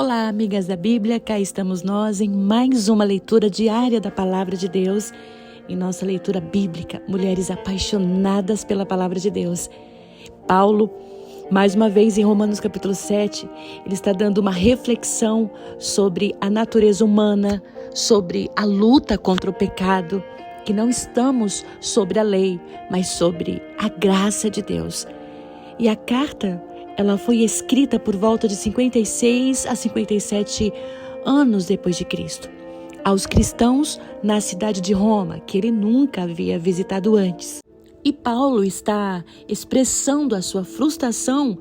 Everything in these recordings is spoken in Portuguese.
Olá, amigas da Bíblia, cá estamos nós em mais uma leitura diária da Palavra de Deus, em nossa leitura bíblica, mulheres apaixonadas pela Palavra de Deus. Paulo, mais uma vez em Romanos capítulo 7, ele está dando uma reflexão sobre a natureza humana, sobre a luta contra o pecado, que não estamos sobre a lei, mas sobre a graça de Deus. E a carta, ela foi escrita por volta de 56 a 57 anos depois de Cristo, aos cristãos na cidade de Roma, que ele nunca havia visitado antes. E Paulo está expressando a sua frustração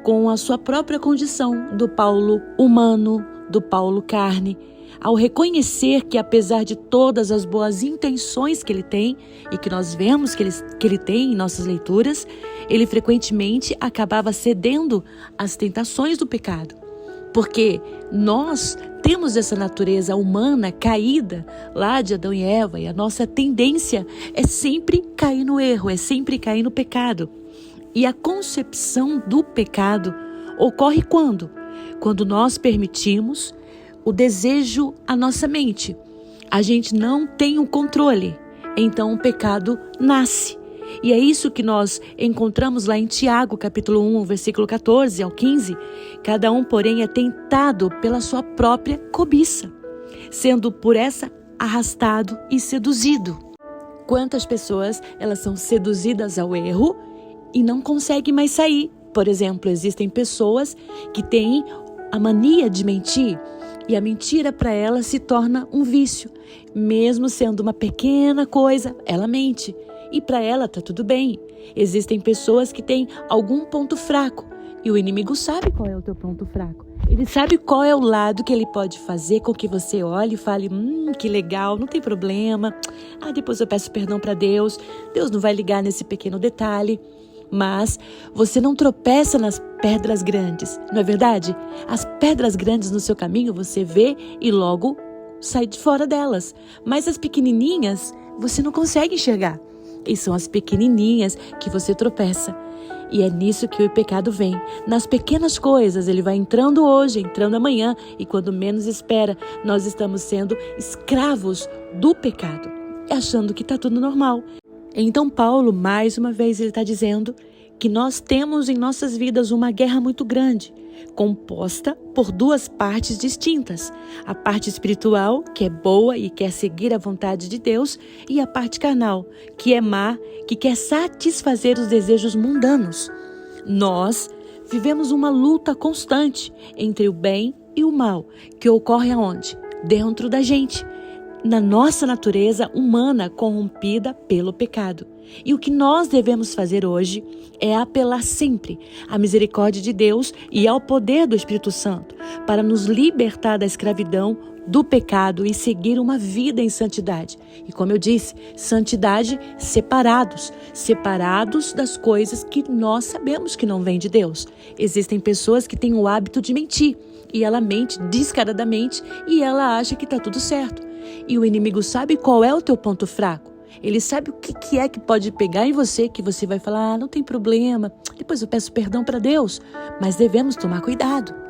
com a sua própria condição do Paulo humano, do Paulo carne, ao reconhecer que apesar de todas as boas intenções que ele tem e que nós vemos que ele tem em nossas leituras, ele frequentemente acabava cedendo às tentações do pecado. Porque nós temos essa natureza humana caída lá de Adão e Eva, e a nossa tendência é sempre cair no erro, é sempre cair no pecado. E a concepção do pecado ocorre quando? Quando nós permitimos o desejo à nossa mente. A gente não tem o controle, então o pecado nasce. E é isso que nós encontramos lá em Tiago, capítulo 1, versículo 14 ao 15. Cada um, porém, é tentado pela sua própria cobiça, sendo por essa arrastado e seduzido. Quantas pessoas elas são seduzidas ao erro e não conseguem mais sair? Por exemplo, existem pessoas que têm a mania de mentir, e a mentira para ela se torna um vício. Mesmo sendo uma pequena coisa, ela mente. E para ela está tudo bem. Existem pessoas que têm algum ponto fraco. E o inimigo sabe qual é o teu ponto fraco. Ele sabe qual é o lado que ele pode fazer com que você olhe e fale, que legal, não tem problema. Depois eu peço perdão para Deus. Deus não vai ligar nesse pequeno detalhe. Mas você não tropeça nas pedras grandes, não é verdade? As pedras grandes no seu caminho você vê e logo sai de fora delas. Mas as pequenininhas você não consegue enxergar. E são as pequenininhas que você tropeça. E é nisso que o pecado vem. Nas pequenas coisas, ele vai entrando hoje, entrando amanhã. E quando menos espera, nós estamos sendo escravos do pecado, achando que está tudo normal. Então Paulo, mais uma vez, ele está dizendo que nós temos em nossas vidas uma guerra muito grande, composta por duas partes distintas. A parte espiritual, que é boa e quer seguir a vontade de Deus, e a parte carnal, que é má, que quer satisfazer os desejos mundanos. Nós vivemos uma luta constante entre o bem e o mal, que ocorre aonde? Dentro da gente. Na nossa natureza humana corrompida pelo pecado. E o que nós devemos fazer hoje é apelar sempre à misericórdia de Deus e ao poder do Espírito Santo para nos libertar da escravidão do pecado e seguir uma vida em santidade. E como eu disse, santidade separados das coisas que nós sabemos que não vêm de Deus. Existem pessoas que têm o hábito de mentir e ela mente descaradamente e ela acha que está tudo certo. E o inimigo sabe qual é o teu ponto fraco. Ele sabe o que é que pode pegar em você, que você vai falar, não tem problema, depois eu peço perdão para Deus. Mas devemos tomar cuidado.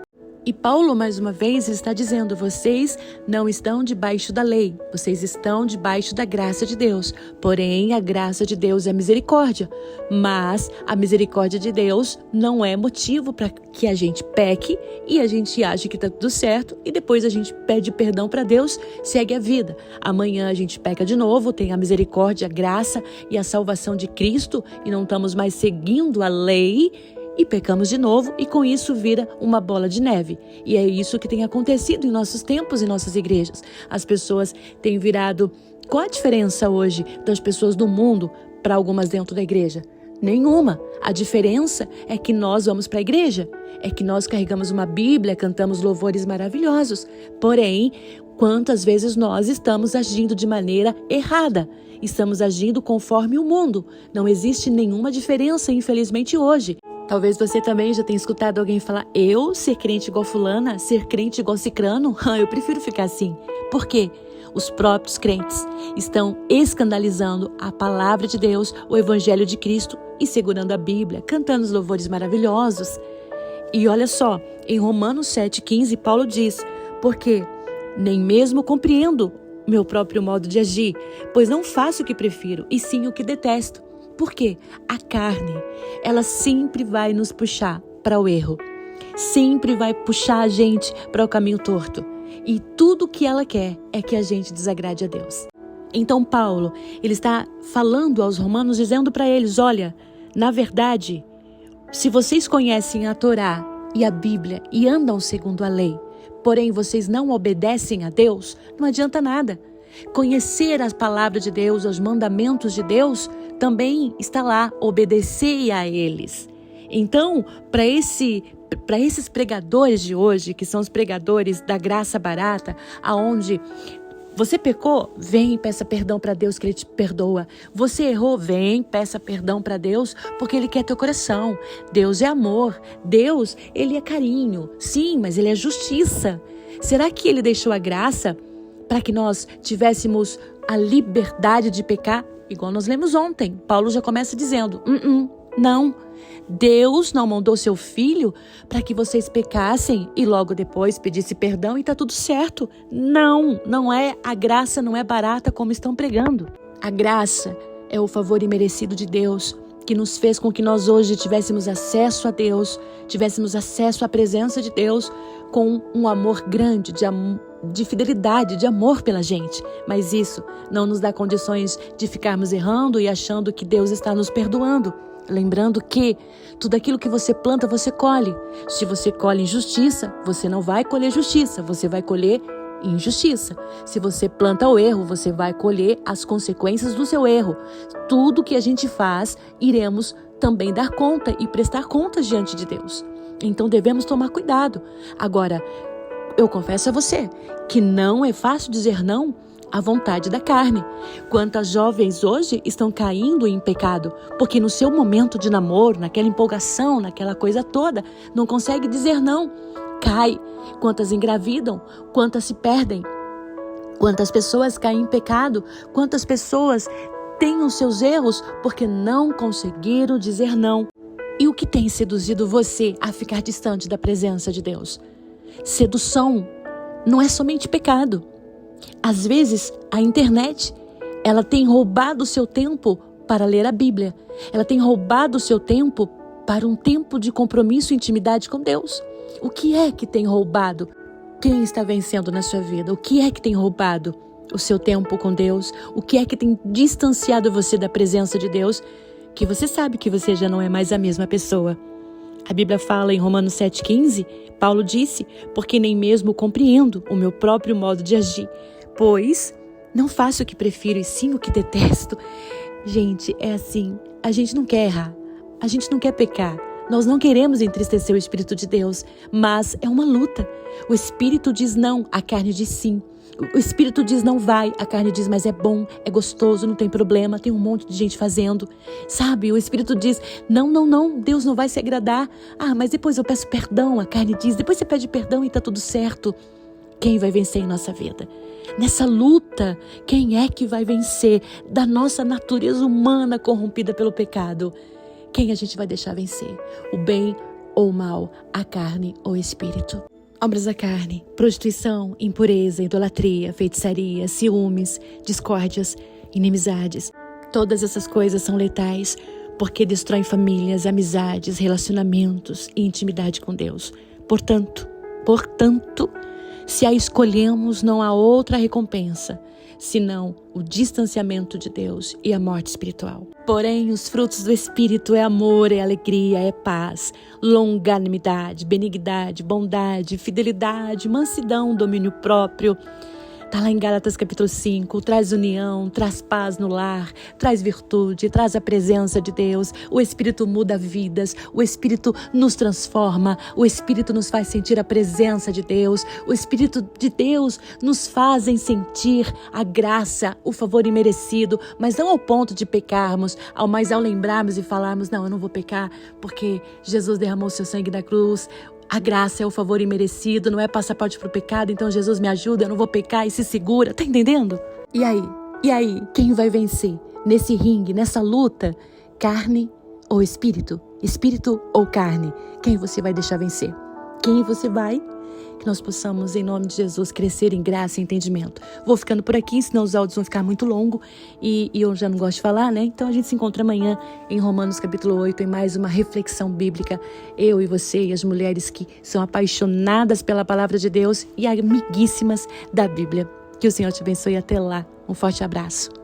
E Paulo, mais uma vez, está dizendo, vocês não estão debaixo da lei, vocês estão debaixo da graça de Deus. Porém, a graça de Deus é misericórdia, mas a misericórdia de Deus não é motivo para que a gente peque e a gente ache que está tudo certo e depois a gente pede perdão para Deus, segue a vida. Amanhã a gente peca de novo, tem a misericórdia, a graça e a salvação de Cristo e não estamos mais seguindo a lei, e pecamos de novo e com isso vira uma bola de neve. E é isso que tem acontecido em nossos tempos, em nossas igrejas. As pessoas têm virado... Qual a diferença hoje das pessoas do mundo para algumas dentro da igreja? Nenhuma. A diferença é que nós vamos para a igreja. É que nós carregamos uma Bíblia, cantamos louvores maravilhosos. Porém, quantas vezes nós estamos agindo de maneira errada? Estamos agindo conforme o mundo. Não existe nenhuma diferença, infelizmente, hoje. Talvez você também já tenha escutado alguém falar, eu ser crente igual fulana, ser crente igual cicrano, eu prefiro ficar assim. Por quê? Os próprios crentes estão escandalizando a palavra de Deus, o evangelho de Cristo e segurando a Bíblia, cantando os louvores maravilhosos. E olha só, em Romanos 7,15, Paulo diz: porque nem mesmo compreendo meu próprio modo de agir, pois não faço o que prefiro, e sim o que detesto. Por quê? A carne, ela sempre vai nos puxar para o erro. Sempre vai puxar a gente para o caminho torto. E tudo que ela quer é que a gente desagrade a Deus. Então Paulo, ele está falando aos romanos, dizendo para eles: olha, na verdade, se vocês conhecem a Torá e a Bíblia e andam segundo a lei, porém vocês não obedecem a Deus, não adianta nada. Conhecer as palavras de Deus, os mandamentos de Deus, também está lá, obedecer a eles. Então, para esses pregadores de hoje, que são os pregadores da graça barata, aonde você pecou, vem e peça perdão para Deus que Ele te perdoa. Você errou, vem, peça perdão para Deus porque Ele quer teu coração. Deus é amor, Deus, Ele é carinho. Sim, mas Ele é justiça. Será que Ele deixou a graça para que nós tivéssemos a liberdade de pecar? Igual nós lemos ontem, Paulo já começa dizendo, não. Deus não mandou seu filho para que vocês pecassem e logo depois pedisse perdão e está tudo certo. Não é, a graça não é barata como estão pregando. A graça é o favor imerecido de Deus que nos fez com que nós hoje tivéssemos acesso a Deus, tivéssemos acesso à presença de Deus com um amor grande, de fidelidade, de amor pela gente. Mas isso não nos dá condições de ficarmos errando e achando que Deus está nos perdoando. Lembrando que tudo aquilo que você planta, você colhe. Se você colhe injustiça, você não vai colher justiça, você vai colher injustiça. Se você planta o erro, você vai colher as consequências do seu erro. Tudo que a gente faz, iremos também dar conta e prestar contas diante de Deus. Então devemos tomar cuidado. Agora, eu confesso a você que não é fácil dizer não à vontade da carne. Quantas jovens hoje estão caindo em pecado, porque no seu momento de namoro, naquela empolgação, naquela coisa toda, não consegue dizer não. Cai. Quantas engravidam, quantas se perdem, quantas pessoas caem em pecado, quantas pessoas têm os seus erros porque não conseguiram dizer não. E o que tem seduzido você a ficar distante da presença de Deus? Sedução não é somente pecado. Às vezes, a internet, ela tem roubado o seu tempo para ler a Bíblia. Ela tem roubado o seu tempo para um tempo de compromisso e intimidade com Deus. O que é que tem roubado? Quem está vencendo na sua vida? O que é que tem roubado o seu tempo com Deus? O que é que tem distanciado você da presença de Deus? Que você sabe que você já não é mais a mesma pessoa. A Bíblia fala em Romanos 7,15, Paulo disse, porque nem mesmo compreendo o meu próprio modo de agir, pois não faço o que prefiro e sim o que detesto. Gente, é assim, a gente não quer errar, a gente não quer pecar, nós não queremos entristecer o Espírito de Deus, mas é uma luta. O Espírito diz não, a carne diz sim. O Espírito diz não vai, a carne diz mas é bom, é gostoso, não tem problema, tem um monte de gente fazendo. Sabe, o Espírito diz não, Deus não vai se agradar. Ah, mas depois eu peço perdão, a carne diz, depois você pede perdão e tá tudo certo. Quem vai vencer em nossa vida? Nessa luta, quem é que vai vencer da nossa natureza humana corrompida pelo pecado? Quem a gente vai deixar vencer? O bem ou o mal? A carne ou o Espírito? Obras da carne, prostituição, impureza, idolatria, feitiçaria, ciúmes, discórdias, inimizades. Todas essas coisas são letais porque destroem famílias, amizades, relacionamentos e intimidade com Deus. Portanto, se a escolhemos, não há outra recompensa, senão o distanciamento de Deus e a morte espiritual. Porém, os frutos do Espírito é amor, é alegria, é paz, longanimidade, benignidade, bondade, fidelidade, mansidão, domínio próprio. Está lá em Gálatas capítulo 5, traz união, traz paz no lar, traz virtude, traz a presença de Deus. O Espírito muda vidas, o Espírito nos transforma, o Espírito nos faz sentir a presença de Deus, o Espírito de Deus nos fazem sentir a graça, o favor imerecido, mas não ao ponto de pecarmos, mas ao lembrarmos e falarmos, não, eu não vou pecar porque Jesus derramou seu sangue na cruz. A graça é o favor imerecido, não é passaporte para o pecado, então Jesus me ajuda, eu não vou pecar e se segura, tá entendendo? E aí, quem vai vencer nesse ringue, nessa luta? Carne ou Espírito? Espírito ou carne? Quem você vai deixar vencer? Quem você vai? Que nós possamos, em nome de Jesus, crescer em graça e entendimento. Vou ficando por aqui, senão os áudios vão ficar muito longos e eu já não gosto de falar, né? Então a gente se encontra amanhã em Romanos capítulo 8, em mais uma reflexão bíblica. Eu e você e as mulheres que são apaixonadas pela palavra de Deus e amiguíssimas da Bíblia. Que o Senhor te abençoe. Até lá. Um forte abraço.